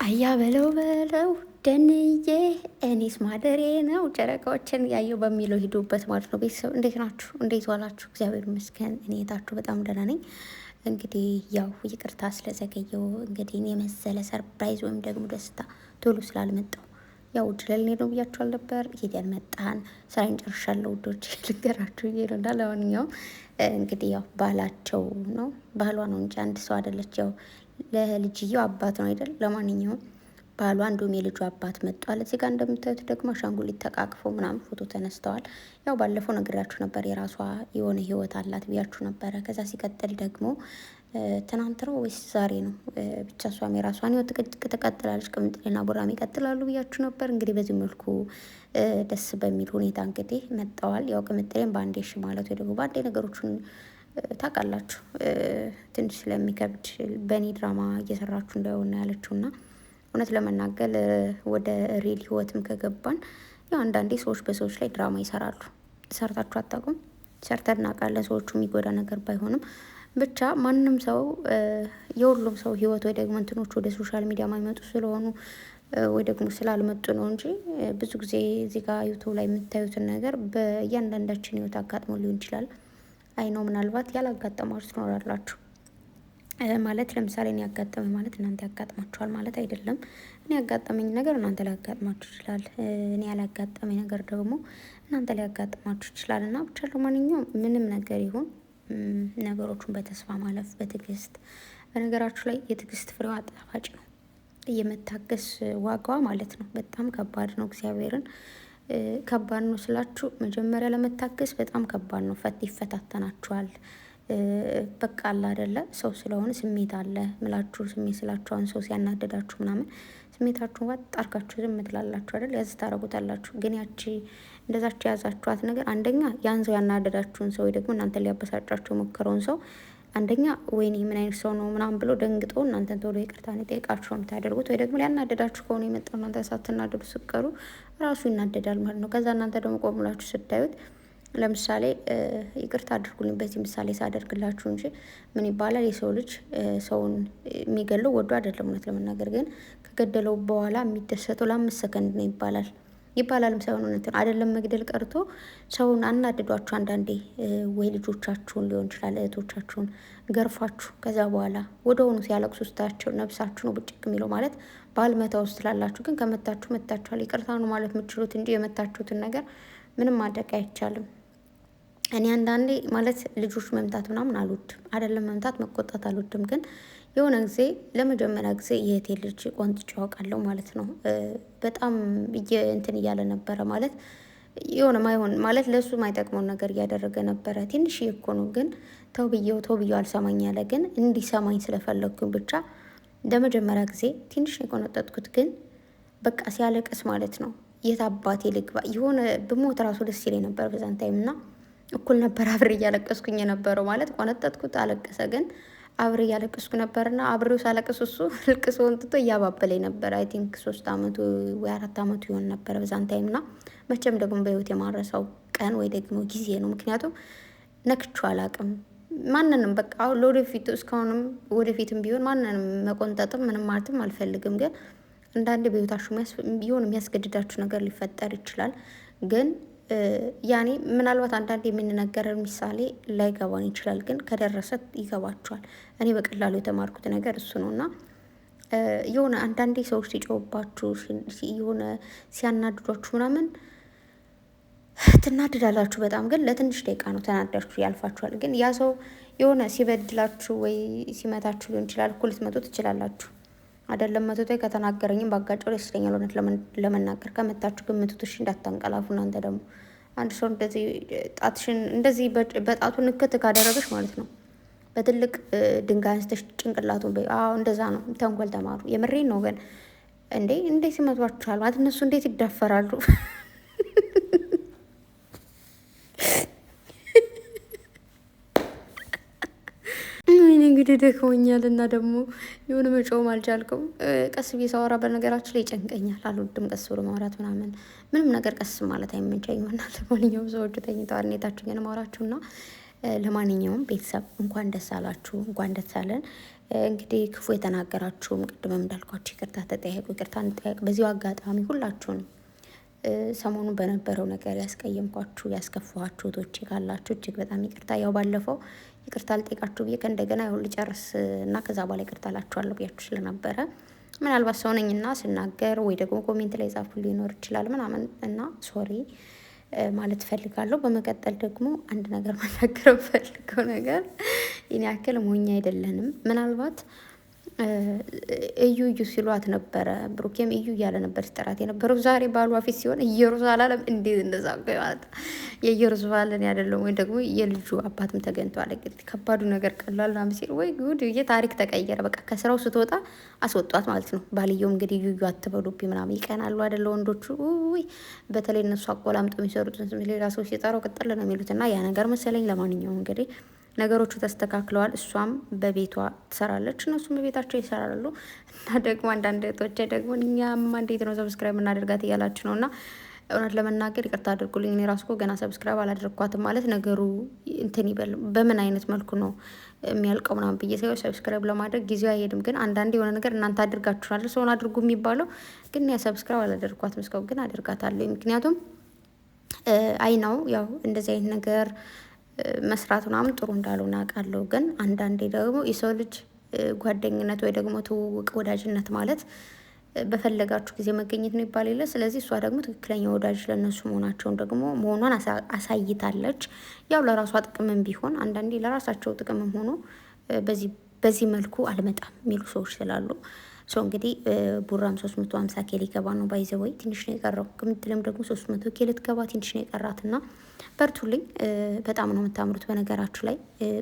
አያ በለው በለው ደንዬ እኔስ ማደሬ ነው ጨረቃዎችን ያየው በሚለው ሂዱበት ማለት ነው። ቤተሰብ እንዴት ናችሁ? እንዴት ዋላችሁ? እግዚአብሔር ይመስገን እኔ የታችሁ በጣም ደህና ነኝ። እንግዲህ ያው ይቅርታ ስለዘገየው እንግዲህ የመሰለ ሰርፕራይዝ ወይም ደግሞ ደስታ ቶሎ ስላልመጣው ያው ውጭ ለልኔ ነው ብያችኋል ነበር። ሄደን መጣን። ስራዬን ጨርሻለሁ ውዶች ልገራችሁ እየሄዱ እና ለማንኛውም እንግዲህ ያው ባላቸው ነው ባሏ ነው እንጂ አንድ ሰው አይደለች። ያው ለልጅየው አባት ነው አይደል? ለማንኛውም ባሏ እንዲሁም የልጁ አባት መጥቷል። እዚህ ጋር እንደምታዩት ደግሞ አሻንጉሊት ተቃቅፎ ምናምን ፎቶ ተነስተዋል። ያው ባለፈው ነግራችሁ ነበር የራሷ የሆነ ህይወት አላት ብያችሁ ነበረ። ከዛ ሲቀጥል ደግሞ ትናንት ነው ወይስ ዛሬ ነው ብቻ እሷም የራሷን ህይወት ትቀጥላለች። ቅምጥሌና ቡራም ይቀጥላሉ ብያችሁ ነበር። እንግዲህ በዚህ መልኩ ደስ በሚል ሁኔታ እንግዲህ መጥተዋል። ያው ቅምጥሌም በአንዴ እሺ ማለት ወይ ደግሞ በአንዴ ነገሮችን ታውቃላችሁ ትንሽ ስለሚከብድ በእኔ ድራማ እየሰራችሁ እንዳይሆን ያለችው እና እውነት ለመናገር ወደ ሪል ህይወትም ከገባን ያው አንዳንዴ ሰዎች በሰዎች ላይ ድራማ ይሰራሉ። ሰርታችሁ አታውቁም? ሰርተን እናውቃለን። ሰዎቹ የሚጎዳ ነገር ባይሆንም ብቻ ማንም ሰው የሁሉም ሰው ህይወት ወይ ደግሞ እንትኖች ወደ ሶሻል ሚዲያ ማይመጡ ስለሆኑ ወይ ደግሞ ስላልመጡ ነው እንጂ ብዙ ጊዜ እዚህ ጋር ዩቱብ ላይ የምታዩትን ነገር በእያንዳንዳችን ህይወት አጋጥሞ ሊሆን ይችላል። አይ ነው ምናልባት ያላጋጠማችሁ ትኖራላችሁ። ማለት ለምሳሌ እኔ ያጋጠመኝ ማለት እናንተ ያጋጥማችኋል ማለት አይደለም። እኔ ያጋጠመኝ ነገር እናንተ ሊያጋጥማችሁ ይችላል። እኔ ያላጋጠመኝ ነገር ደግሞ እናንተ ሊያጋጥማችሁ ይችላል። እና ብቻ ለማንኛውም ምንም ነገር ይሁን ነገሮቹን በተስፋ ማለፍ በትዕግስት። በነገራችሁ ላይ የትዕግስት ፍሬዋ ጣፋጭ ነው። የመታገስ ዋጋዋ ማለት ነው በጣም ከባድ ነው። እግዚአብሔርን ከባድ ነው ስላችሁ መጀመሪያ ለመታገስ በጣም ከባድ ነው። ይፈታተናችኋል። በቃ አለ አይደለ ሰው ስለሆነ ስሜት አለ ምላችሁ ስሜት ስላችሁ አሁን ሰው ሲያናደዳችሁ ምናምን ስሜታችሁን ዋጥ አርጋችሁ ዝም ትላላችሁ አይደል? ያዝ ታረጉታላችሁ። ግን ያቺ እንደዛችሁ የያዛችኋት ነገር አንደኛ ያን ሰው ያናደዳችሁን ሰው ወይ ደግሞ እናንተ ሊያበሳጫችሁ የሞከረውን ሰው አንደኛ ወይኔ ምን አይነት ሰው ነው ምናምን ብሎ ደንግጦ እናንተን ቶሎ ይቅርታ ነው ጠይቃችሁ የምታደርጉት። ወይ ደግሞ ሊያናደዳችሁ ከሆነ የመጣው እናንተ ሳትናደዱ ስትቀሩ ራሱ ይናደዳል ማለት ነው። ከዛ እናንተ ደግሞ ቆም ብላችሁ ስታዩት ለምሳሌ ይቅርታ አድርጉልኝ በዚህ ምሳሌ ሳደርግላችሁ እንጂ ምን ይባላል የሰው ልጅ ሰውን የሚገለው ወዶ አይደለም። እውነት ለመናገር ግን ከገደለው በኋላ የሚደሰተው ለ5 ሰከንድ ነው ይባላልም ሳይሆን እውነት አይደለም። መግደል ቀርቶ ሰውን አናድዷችሁ አንዳንዴ ወይ ልጆቻችሁን ሊሆን ይችላል እህቶቻችሁን ገርፋችሁ ከዛ በኋላ ወደሆኑ ሲያለቅሱ ስታያቸው ነብሳችሁ ነው ብጭቅ የሚለው ማለት ባልመታ ውስጥ ላላችሁ ግን ከመታችሁ መታችኋል ይቅርታ ነው ማለት የምትችሉት እንጂ የመታችሁትን ነገር ምንም ማድረግ አይቻልም። እኔ አንዳንዴ ማለት ልጆች መምታት ምናምን አልወድም። አይደለም መምታት መቆጣት አልወድም። ግን የሆነ ጊዜ ለመጀመሪያ ጊዜ የእህቴ ልጅ ቆንጥጬ አውቃለሁ ማለት ነው። በጣም እንትን እያለ ነበረ ማለት የሆነ ማይሆን ማለት ለእሱ ማይጠቅመውን ነገር እያደረገ ነበረ። ትንሽ እኮ ነው ግን ተው ብዬው አልሰማኝ ያለ ግን እንዲሰማኝ ስለፈለግኩኝ ብቻ ለመጀመሪያ ጊዜ ትንሽ ነው የቆነጠጥኩት። ግን በቃ ሲያለቅስ ማለት ነው የት አባቴ ልግባ የሆነ ብሞት ራሱ ደስ ይለኝ ነበር በዛን ታይም እና እኩል ነበር አብሬ እያለቀስኩኝ የነበረው ማለት ቆነጠጥኩት አለቀሰ ግን አብሬ እያለቀስኩ ነበርና አብሬው ሳለቅስ እሱ ልቅሶውን ትቶ እያባበለኝ ነበር። አይ ቲንክ 3 አመቱ ወይ 4 አመቱ ይሆን ነበር በዛን ታይም እና መቼም ደግሞ በህይወት የማረሳው ቀን ወይ ደግሞ ጊዜ ነው። ምክንያቱም ነክቼው አላቅም ማንንም በቃ አሁን ለወደፊቱ እስካሁንም ወደፊትም ቢሆን ማንንም መቆንጠጥም ምንም ማለትም አልፈልግም። ግን አንዳንዴ በህይወታችሁ ቢሆን የሚያስገድዳችሁ ነገር ሊፈጠር ይችላል። ግን ያኔ ምናልባት አንዳንድ የምንነገረን ምሳሌ ላይገባን ይችላል። ግን ከደረሰ ይገባችኋል። እኔ በቀላሉ የተማርኩት ነገር እሱ ነው እና የሆነ አንዳንዴ ሰዎች ሲጮባችሁ የሆነ ሲያናድዷችሁ ምናምን ትናድዳላችሁ በጣም ግን ለትንሽ ደቂቃ ነው ተናዳችሁ ያልፋችኋል። ግን ያ ሰው የሆነ ሲበድላችሁ ወይ ሲመታችሁ ሊሆን ይችላል እኮ ልትመጡ ትችላላችሁ አይደለም መቶት ከተናገረኝም ባጋጨው ደስ ይለኛል። እውነት ለመናገር ከመታችሁ ግን ምቱትሽ እንዳታንቀላፉ። እናንተ ደግሞ አንድ ሰው እንደዚህ ጣትሽን እንደዚህ በጣቱ ንክት ካደረገሽ ማለት ነው በትልቅ ድንጋይ አንስተሽ ጭንቅላቱን እንደዛ ነው። ተንኮል ተማሩ። የምሬን ነው። ግን እንዴት ይመቷችኋል ማለት እነሱ እንዴት ይዳፈራሉ? እንግዲህ ደክሞኛል እና ደግሞ የሆነ መጮም አልቻልኩም። ቀስ ብዬ ሳወራ በነገራችን ላይ ይጨንቀኛል። አልወድም ቀስ ብሎ ማውራት ምናምን ምንም ነገር ቀስ ማለት አይመቸኝም። እና ለማንኛውም ሰዎቹ ተኝተዋል። እኔታችሁ ግን ማውራችሁና ለማንኛውም ቤተሰብ እንኳን ደስ አላችሁ፣ እንኳን ደስ አለን። እንግዲህ ክፉ የተናገራችሁም ቅድም እንዳልኳችሁ ይቅርታ ተጠያየቁ፣ ይቅርታ እንጠያየቅ። በዚሁ አጋጣሚ ሁላችሁንም ሰሞኑን በነበረው ነገር ያስቀየምኳችሁ ያስከፋኋችሁ እህቶቼ ካላችሁ እጅግ በጣም ይቅርታ። ያው ባለፈው ይቅርታ ልጠይቃችሁ ብዬ ከእንደገና ያው ልጨርስ እና ከዛ በኋላ ይቅርታ ላችኋለሁ ብያችሁ ስለነበረ ምናልባት ሰው ነኝና ስናገር ወይ ደግሞ ኮሜንት ላይ ጻፉ ሊኖር ይችላል ምናምን እና ሶሪ ማለት ፈልጋለሁ። በመቀጠል ደግሞ አንድ ነገር መናገር ፈልገው ነገር ይህን ያክል ሞኝ አይደለንም። ምናልባት እዩ እዩ ሲሏት ነበረ። ብሩኬም እዩ እያለ ነበር ሲጠራት የነበረው። ዛሬ ባሏ ፊት ሲሆን እየሩስ አላለም። እንዴት እንደዛ ማለት የኢየሩስ ባለን ያደለው ወይ ደግሞ የልጁ አባትም ተገኝቷል። እንግዲህ ከባዱ ነገር ቀላል ነው ሲል ወይ ጉድ ብዬ ታሪክ ተቀየረ። በቃ ከስራው ስትወጣ አስወጧት ማለት ነው። ባልየው እንግዲህ እዩ እዩ አትበሉብኝ ምናምን ይቀናሉ አይደለ ወንዶቹ። ውይ በተለይ እነሱ አቆላምጦ የሚሰሩትን ሌላ ሰው ሲጠራው ቅጥል ነው የሚሉት እና ያ ነገር መሰለኝ። ለማንኛውም እንግዲህ ነገሮቹ ተስተካክለዋል። እሷም በቤቷ ትሰራለች፣ እነሱም በቤታቸው ይሰራሉ። እና ደግሞ አንዳንድ እህቶቼ ደግሞ እኛማ እንዴት ነው ሰብስክራይብ እናደርጋት እያላችሁ ነው። እና እውነት ለመናገር ይቅርታ አድርጉልኝ። እኔ ራሱ ገና ሰብስክራይብ አላደረግኳትም ማለት ነገሩ እንትን ይበል በምን አይነት መልኩ ነው የሚያልቀው ምናምን ብዬ ሳይሆን ሰብስክራይብ ለማድረግ ጊዜው አይሄድም። ግን አንዳንዴ የሆነ ነገር እናንተ አድርጋችኋል ሰውን አድርጉ የሚባለው ግን ያ ሰብስክራይብ አላደርግኳትም እስካሁን፣ ግን አደርጋታለሁ። ምክንያቱም አይ ነው ያው እንደዚህ አይነት ነገር መስራት ምናምን ጥሩ እንዳልሆነ አውቃለሁ። ግን አንዳንዴ ደግሞ የሰው ልጅ ጓደኝነት ወይ ደግሞ ትውውቅ ወዳጅነት ማለት በፈለጋችሁ ጊዜ መገኘት ነው ይባል የለ። ስለዚህ እሷ ደግሞ ትክክለኛ ወዳጅ ለእነሱ መሆናቸውን ደግሞ መሆኗን አሳይታለች። ያው ለራሷ ጥቅምም ቢሆን አንዳንዴ ለራሳቸው ጥቅምም ሆኖ በዚህ መልኩ አልመጣም የሚሉ ሰዎች ስላሉ ሰው እንግዲህ ቡራም 350 ኬ ሊገባ ነው። ባይዘወይ ትንሽ ነው የቀረው። ቅምጥልም ደግሞ 300 ኬ ልትገባ ትንሽ ነው የቀራትና በርቱልኝ። በጣም ነው የምታምሩት። በነገራችሁ ላይ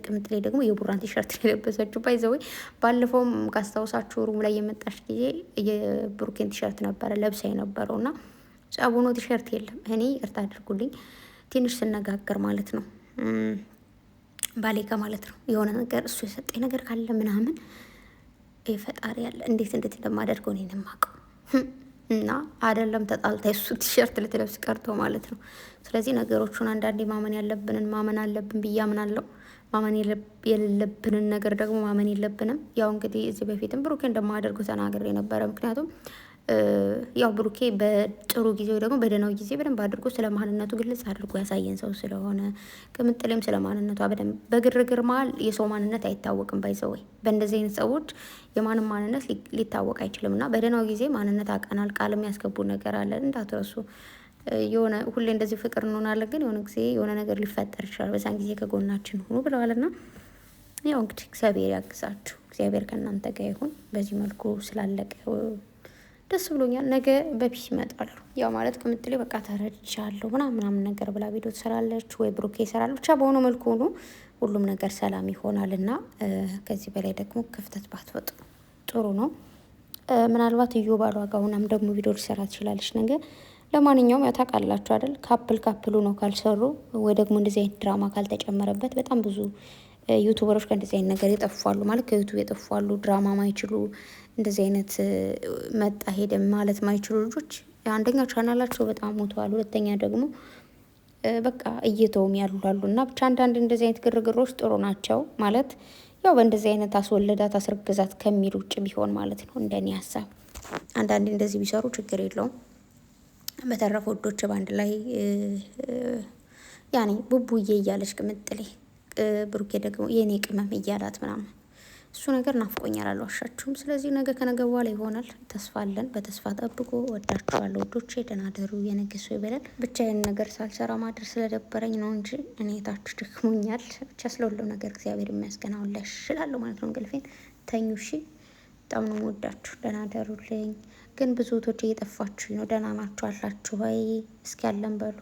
ቅምጥሌ ደግሞ የቡራን ቲሸርት የለበሰችው ባይዘወይ። ባለፈውም ካስታውሳችሁ ሩም ላይ የመጣሽ ጊዜ የብሩኬን ቲሸርት ነበረ ለብሳ የነበረው እና ጸቡኖ ቲሸርት የለም። እኔ ይቅርታ አድርጉልኝ ትንሽ ስነጋገር ማለት ነው ባሌጋ ማለት ነው የሆነ ነገር እሱ የሰጠኝ ነገር ካለ ምናምን ፈጣሪ ያለ እንዴት እንደማደርገው እኔ የማውቀው እና አይደለም ተጣልታ እሱ ቲሸርት ልትለብስ ቀርቶ ማለት ነው። ስለዚህ ነገሮቹን አንዳንዴ ማመን ያለብንን ማመን አለብን ብዬ አምናለሁ። ማመን የሌለብንን ነገር ደግሞ ማመን የለብንም። ያው እንግዲህ እዚህ በፊትም ብሩኬ እንደማደርገው ተናግሬ የነበረ ምክንያቱም ያው ብሩኬ በጥሩ ጊዜ ወይ ደግሞ በደህናው ጊዜ በደንብ አድርጎ ስለ ማንነቱ ግልጽ አድርጎ ያሳየን ሰው ስለሆነ ቅምጥሌም ስለ ማንነቷ በደንብ በግርግር መሀል የሰው ማንነት አይታወቅም። ባይዘወይ በእንደዚህ አይነት ሰዎች የማንም ማንነት ሊታወቅ አይችልም። እና በደህናው ጊዜ ማንነት አቀናል ቃል የሚያስገቡ ነገር አለ እንዳትረሱ። የሆነ ሁሌ እንደዚህ ፍቅር እንሆናለን፣ ግን የሆነ ጊዜ የሆነ ነገር ሊፈጠር ይችላል። በዛን ጊዜ ከጎናችን ሆኑ ብለዋልና ያው እንግዲህ እግዚአብሔር ያግዛችሁ፣ እግዚአብሔር ከእናንተ ጋር ይሁን። በዚህ መልኩ ስላለቀ ደስ ብሎኛል። ነገ በፒስ ይመጣሉ። ያው ማለት ቅምጥሌ በቃ ተረድቻለሁ ምናምን ነገር ብላ ቪዲዮ ትሰራለች ወይ ብሩኬ ይሰራል። ብቻ በሆነ መልኩ ሆኖ ሁሉም ነገር ሰላም ይሆናል እና ከዚህ በላይ ደግሞ ክፍተት ባትፈጥሩ ጥሩ ነው። ምናልባት እዩ ባሏ ጋር ሆናም ደግሞ ቪዲዮ ሊሰራ ትችላለች ነገ። ለማንኛውም ያው ታውቃላችሁ አይደል ካፕሉ ነው ካልሰሩ ወይ ደግሞ እንደዚህ አይነት ድራማ ካልተጨመረበት በጣም ብዙ ዩቱበሮች ከእንደዚህ አይነት ነገር ይጠፋሉ። ማለት ከዩቱብ ይጠፋሉ። ድራማ ማይችሉ እንደዚህ አይነት መጣ ሄደ ማለት ማይችሉ ልጆች አንደኛ ቻናላቸው በጣም ሞተዋል፣ ሁለተኛ ደግሞ በቃ እየተውም ያሉላሉ እና ብቻ አንዳንድ እንደዚህ አይነት ግርግሮች ጥሩ ናቸው። ማለት ያው በእንደዚህ አይነት አስወለዳት አስረግዛት ከሚል ውጭ ቢሆን ማለት ነው እንደኔ ሀሳብ። አንዳንድ እንደዚህ ቢሰሩ ችግር የለውም። በተረፈ ወዶች በአንድ ላይ ያኔ ቡቡዬ እያለች ቅምጥሌ ብሩኬ ደግሞ የኔ ቅመም እያላት ምናምን እሱ ነገር ናፍቆኛል፣ አልዋሻችሁም። ስለዚህ ነገ ከነገ በኋላ ይሆናል፣ ተስፋ አለን። በተስፋ ጠብቆ ወዳችኋለሁ ወዶቼ። ደህና ደሩ። የነገ ሰው ይበላል። ብቻ ይህን ነገር ሳልሰራ ማድር ስለደበረኝ ነው እንጂ እኔ ታችሁ ደክሞኛል። ብቻ ስለሁሉ ነገር እግዚአብሔር የሚያስገን አሁን ላይ እሽላለሁ ማለት ነው። እንቅልፌን ተኙ። እሺ፣ በጣም ነው የምወዳችሁ። ደህና ደሩልኝ። ግን ብዙ እህቶች እየጠፋችሁ ነው። ደህና ናችሁ አላችሁ ወይ? እስኪ ያለን በሉ